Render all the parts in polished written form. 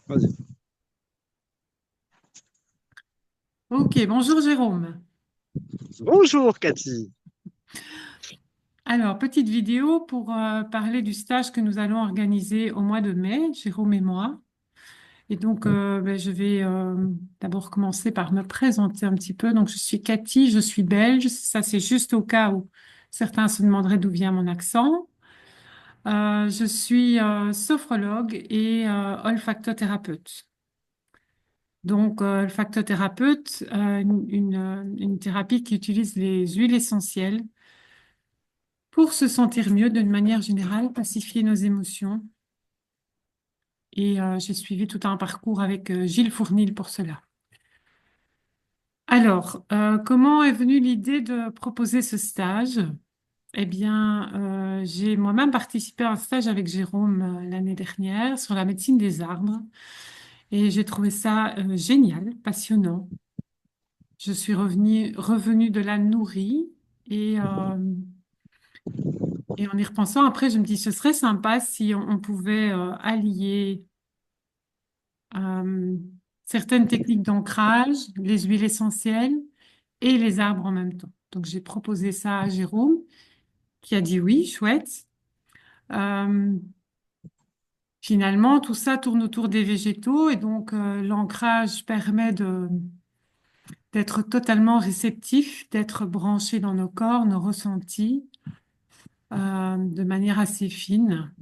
Vas-y. Ok, bonjour Jérôme. Bonjour Cathy. Alors, petite vidéo pour parler du stage que nous allons organiser au mois de mai, Jérôme et moi. Et donc, je vais d'abord commencer par me présenter un petit peu. Donc, je suis Cathy, je suis belge. Ça, c'est juste au cas où certains se demanderaient d'où vient mon accent. Je suis sophrologue et olfactothérapeute. Donc, olfactothérapeute, une thérapie qui utilise les huiles essentielles pour se sentir mieux d'une manière générale, pacifier nos émotions. Et j'ai suivi tout un parcours avec Gilles Fournil pour cela. Alors, comment est venue l'idée de proposer ce stage? Eh bien, j'ai moi-même participé à un stage avec Jérôme l'année dernière sur la médecine des arbres et j'ai trouvé ça génial, passionnant. Je suis revenue de la nourrie et, euh, et en y repensant, après, je me dis, ce serait sympa si on pouvait allier euh, certaines techniques d'ancrage, les huiles essentielles et les arbres en même temps. Donc j'ai proposé ça à Jérôme qui a dit oui, chouette. Euh, Finalement, tout ça tourne autour des végétaux et donc l'ancrage permet d'être totalement réceptif, d'être branché dans nos corps, nos ressentis de manière assez fine.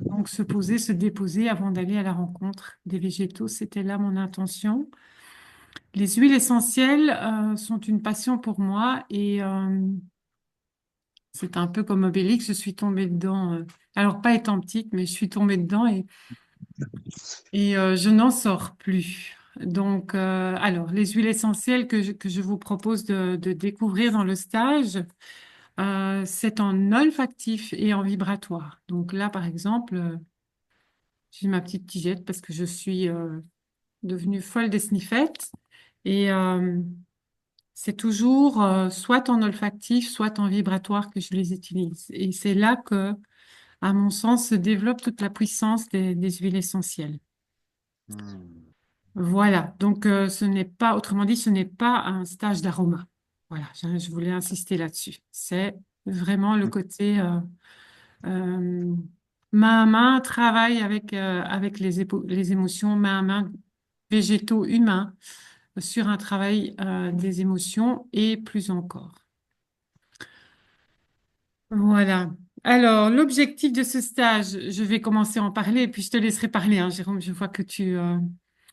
Donc se poser, se déposer avant d'aller à la rencontre des végétaux, c'était là mon intention. Les huiles essentielles sont une passion pour moi et c'est un peu comme Obélix, je suis tombée dedans. Alors pas étant petite, mais je suis tombée dedans et je n'en sors plus. Donc, alors les huiles essentielles que je vous propose de découvrir dans le stage, c'est en olfactif et en vibratoire. Donc là, par exemple, j'ai ma petite tigette parce que je suis devenue folle des sniffettes et c'est toujours soit en olfactif, soit en vibratoire que je les utilise. Et c'est là que, à mon sens, se développe toute la puissance des huiles essentielles. Hmm. Voilà. Donc, ce n'est pas, autrement dit, ce n'est pas un stage d'aroma. Voilà. Je voulais insister là-dessus. C'est vraiment le côté euh, main à main, travail avec les émotions, main à main, végétaux, humains, sur un travail des émotions et plus encore. Voilà. Alors, l'objectif de ce stage, je vais commencer à en parler et puis je te laisserai parler, hein, Jérôme. Je vois que Ah tu...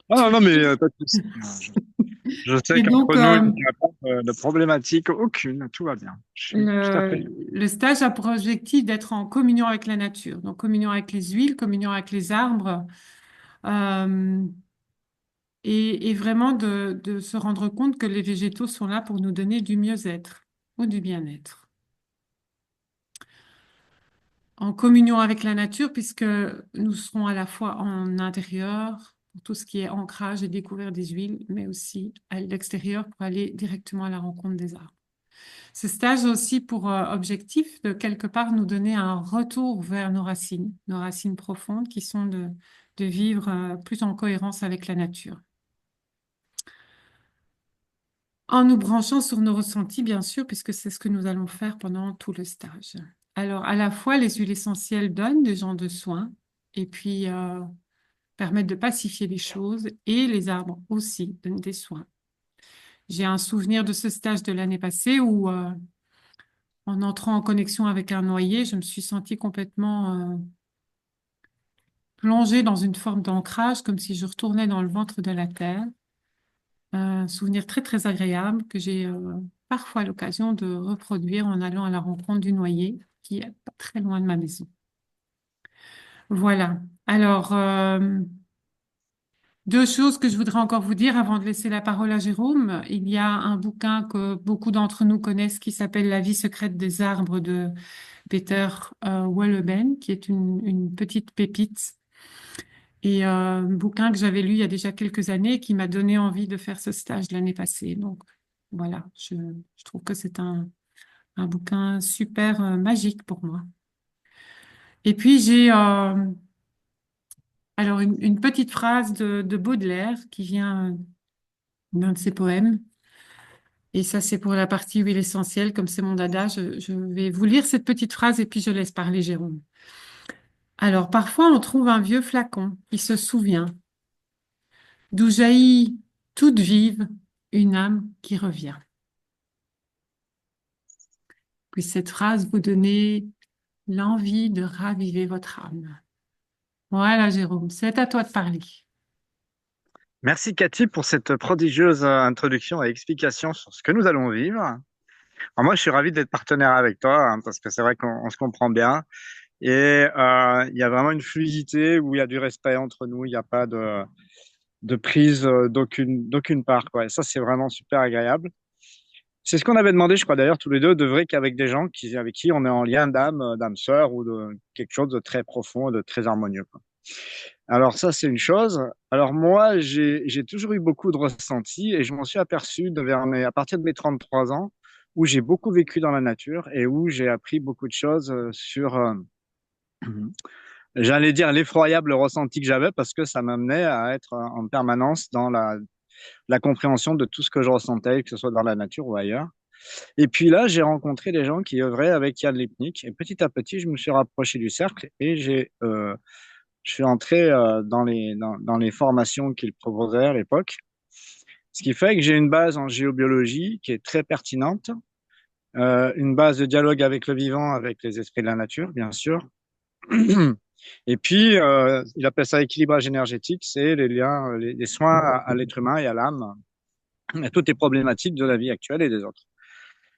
non, mais pas de souci. Je sais Et donc, qu'entre nous, il n'y a pas de problématique aucune. Tout va bien. Je suis tout à fait. le stage a pour objectif d'être en communion avec la nature. Donc, communion avec les huiles, communion avec les arbres, euh, et vraiment de se rendre compte que les végétaux sont là pour nous donner du mieux-être ou du bien-être. En communion avec la nature, puisque nous serons à la fois en intérieur, pour tout ce qui est ancrage et découverte des huiles, mais aussi à l'extérieur pour aller directement à la rencontre des arbres. Ce stage a aussi pour objectif de quelque part nous donner un retour vers nos racines profondes qui sont de vivre plus en cohérence avec la nature. En nous branchant sur nos ressentis, bien sûr, puisque c'est ce que nous allons faire pendant tout le stage. Alors, à la fois, les huiles essentielles donnent des gens de soins et puis permettent de pacifier les choses et les arbres aussi donnent des soins. J'ai un souvenir de ce stage de l'année passée où, en entrant en connexion avec un noyer, je me suis sentie complètement plongée dans une forme d'ancrage, comme si je retournais dans le ventre de la terre. Un souvenir très, très agréable que j'ai parfois l'occasion de reproduire en allant à la rencontre du noyer, qui est pas très loin de ma maison. Voilà. Alors, deux choses que je voudrais encore vous dire avant de laisser la parole à Jérôme. Il y a un bouquin que beaucoup d'entre nous connaissent qui s'appelle La vie secrète des arbres de Peter Wohlleben, qui est une petite pépite. Et un bouquin que j'avais lu il y a déjà quelques années et qui m'a donné envie de faire ce stage l'année passée. Donc voilà, je trouve que c'est un bouquin super magique pour moi. Et puis Alors, une petite phrase de Baudelaire qui vient d'un de ses poèmes. Et ça, c'est pour la partie huile essentielle. Comme c'est mon dada, je vais vous lire cette petite phrase et puis je laisse parler Jérôme. Alors, parfois, on trouve un vieux flacon qui se souvient, d'où jaillit toute vive une âme qui revient. Puisse cette phrase vous donner l'envie de raviver votre âme. Voilà, Jérôme, c'est à toi de parler. Merci Cathy pour cette prodigieuse introduction et explication sur ce que nous allons vivre. Alors moi, je suis ravi d'être partenaire avec toi parce que c'est vrai qu'on se comprend bien et il y a vraiment une fluidité où il y a du respect entre nous. Il n'y a pas de prise d'aucune part, quoi. Et ça, c'est vraiment super agréable. C'est ce qu'on avait demandé, je crois d'ailleurs, tous les deux, de vrai qu'avec des gens avec qui on est en lien d'âme, d'âme sœur ou de quelque chose de très profond, de très harmonieux, quoi. Alors ça, c'est une chose. Alors moi, j'ai toujours eu beaucoup de ressentis et je m'en suis aperçu à partir de mes 33 ans, où j'ai beaucoup vécu dans la nature et où j'ai appris beaucoup de choses sur, j'allais dire, l'effroyable ressenti que j'avais parce que ça m'amenait à être en permanence dans la compréhension de tout ce que je ressentais, que ce soit dans la nature ou ailleurs. Et puis là, j'ai rencontré des gens qui œuvraient avec Yann Lipnik et petit à petit, je me suis rapproché du cercle et je suis entré dans les formations qu'il proposait à l'époque, ce qui fait que j'ai une base en géobiologie qui est très pertinente, une base de dialogue avec le vivant, avec les esprits de la nature, bien sûr. Et puis, il appelle ça équilibrage énergétique, c'est les liens, les soins à l'être humain et à l'âme, à toutes les problématiques de la vie actuelle et des autres.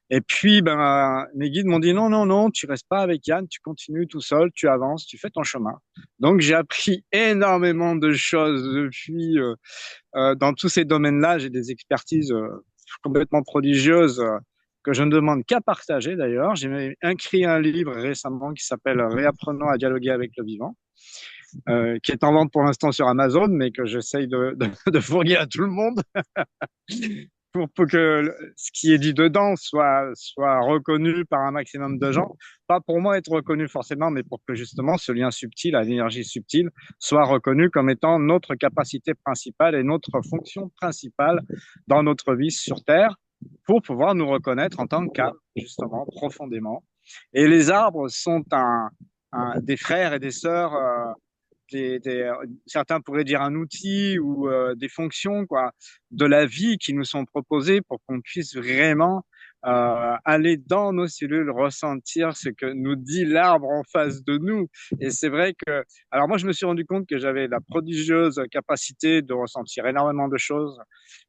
Et puis, ben, mes guides m'ont dit non, non, non, tu restes pas avec Yann, tu continues tout seul, tu avances, tu fais ton chemin. Donc, j'ai appris énormément de choses depuis dans tous ces domaines-là. J'ai des expertises complètement prodigieuses que je ne demande qu'à partager d'ailleurs. J'ai écrit un livre récemment qui s'appelle Réapprenons à dialoguer avec le vivant, qui est en vente pour l'instant sur Amazon, mais que j'essaye de fournir à tout le monde pour que ce qui est dit dedans soit reconnu par un maximum de gens. Pas pour moi être reconnu forcément, mais pour que justement ce lien subtil, à l'énergie subtile, soit reconnu comme étant notre capacité principale et notre fonction principale dans notre vie sur Terre pour pouvoir nous reconnaître en tant qu'âme, justement, profondément. Et les arbres sont des frères et des sœurs certains pourraient dire un outil ou des fonctions quoi, de la vie qui nous sont proposées pour qu'on puisse vraiment aller dans nos cellules, ressentir ce que nous dit l'arbre en face de nous. Et c'est vrai que, alors moi je me suis rendu compte que j'avais la prodigieuse capacité de ressentir énormément de choses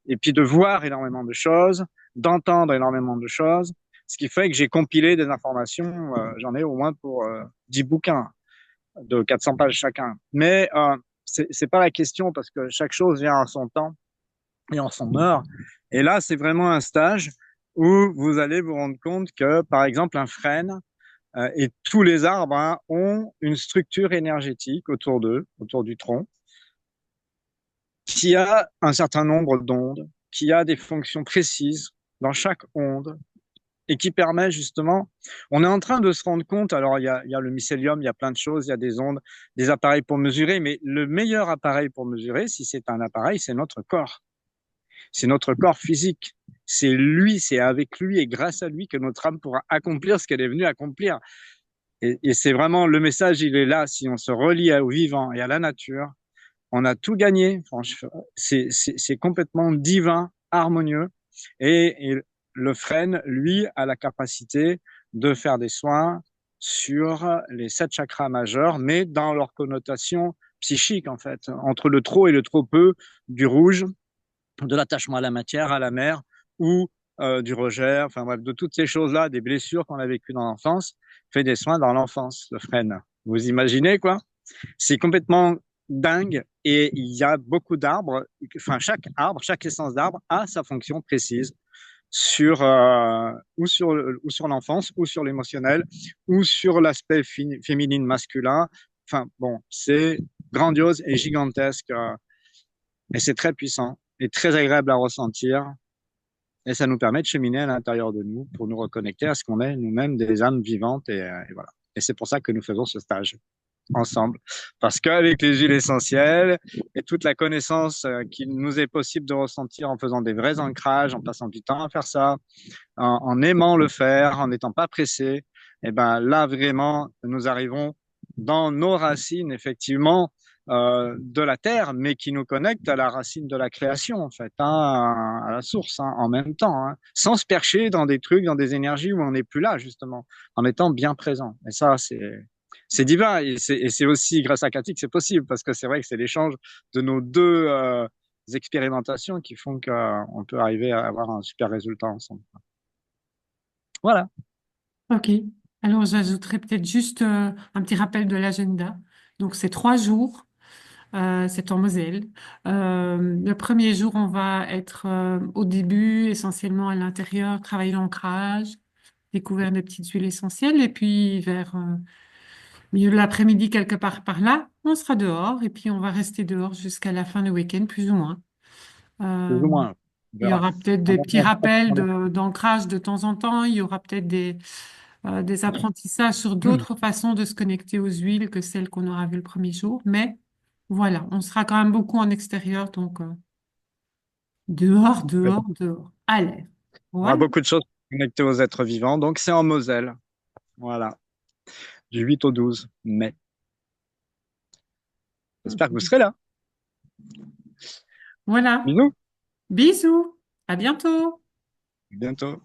et puis de voir énormément de choses, d'entendre énormément de choses, ce qui fait que j'ai compilé des informations, j'en ai au moins pour 10 bouquins de 400 pages chacun. Mais c'est pas la question parce que chaque chose vient en son temps et en son heure. Et là, c'est vraiment un stage où vous allez vous rendre compte que, par exemple, un frêne et tous les arbres ont une structure énergétique autour d'eux, autour du tronc, qui a un certain nombre d'ondes, qui a des fonctions précises dans chaque onde et qui permet justement, on est en train de se rendre compte, alors il y a le mycélium, il y a plein de choses, il y a des ondes, des appareils pour mesurer, mais le meilleur appareil pour mesurer, si c'est un appareil, c'est notre corps. C'est notre corps physique. C'est lui, c'est avec lui et grâce à lui que notre âme pourra accomplir ce qu'elle est venue accomplir. Et c'est vraiment le message, il est là. Si on se relie au vivant et à la nature, on a tout gagné. C'est complètement divin, harmonieux. Et le frêne, lui, a la capacité de faire des soins sur les 7 chakras majeurs, mais dans leur connotation psychique, en fait, entre le trop et le trop peu, du rouge, de l'attachement à la matière, à la mer, ou du rejet, enfin bref, de toutes ces choses-là, des blessures qu'on a vécues dans l'enfance, fait des soins dans l'enfance, le frêne. Vous imaginez, quoi? C'est complètement dingue et il y a beaucoup d'arbres, enfin chaque arbre, chaque essence d'arbre a sa fonction précise sur ou sur l'enfance ou sur l'émotionnel ou sur l'aspect féminine masculin. Enfin bon, c'est grandiose et gigantesque et c'est très puissant et très agréable à ressentir et ça nous permet de cheminer à l'intérieur de nous pour nous reconnecter à ce qu'on est nous-mêmes des âmes vivantes et voilà. Et c'est pour ça que nous faisons ce stage. ensemble. Parce qu'avec les huiles essentielles et toute la connaissance qu'il nous est possible de ressentir en faisant des vrais ancrages, en passant du temps à faire ça, en aimant le faire, en n'étant pas pressé, et ben là vraiment, nous arrivons dans nos racines, effectivement, de la terre, mais qui nous connectent à la racine de la création, en fait, hein, à la source, hein, en même temps, hein, sans se percher dans des trucs, dans des énergies où on n'est plus là, justement, en étant bien présent. Et ça, c'est divin. Et c'est aussi grâce à Cathy que c'est possible, parce que c'est vrai que c'est l'échange de nos deux expérimentations qui font qu'on peut arriver à avoir un super résultat ensemble. Voilà. Ok. Alors, j'ajouterai peut-être juste un petit rappel de l'agenda. Donc, c'est 3 jours. C'est en Moselle. Le premier jour, on va être au début essentiellement à l'intérieur, travailler l'ancrage, découvrir des petites huiles essentielles. Et puis, vers milieu de l'après-midi, quelque part par là, on sera dehors. Et puis, on va rester dehors jusqu'à la fin du week-end, plus ou moins. Plus Euh, ou moins. On il y verra. aura peut-être On des petits verra. rappels d'ancrage de temps en temps. Il y aura peut-être des apprentissages sur d'autres façons de se connecter aux huiles que celles qu'on aura vues le premier jour. Mais voilà, on sera quand même beaucoup en extérieur, donc dehors, dehors, dehors. Allez, On aura voilà. beaucoup de choses connectées aux êtres vivants. Donc, c'est en Moselle. Voilà. Du 8 au 12 mai. J'espère que vous serez là. Voilà. Bisous. Bisous. À bientôt. À bientôt.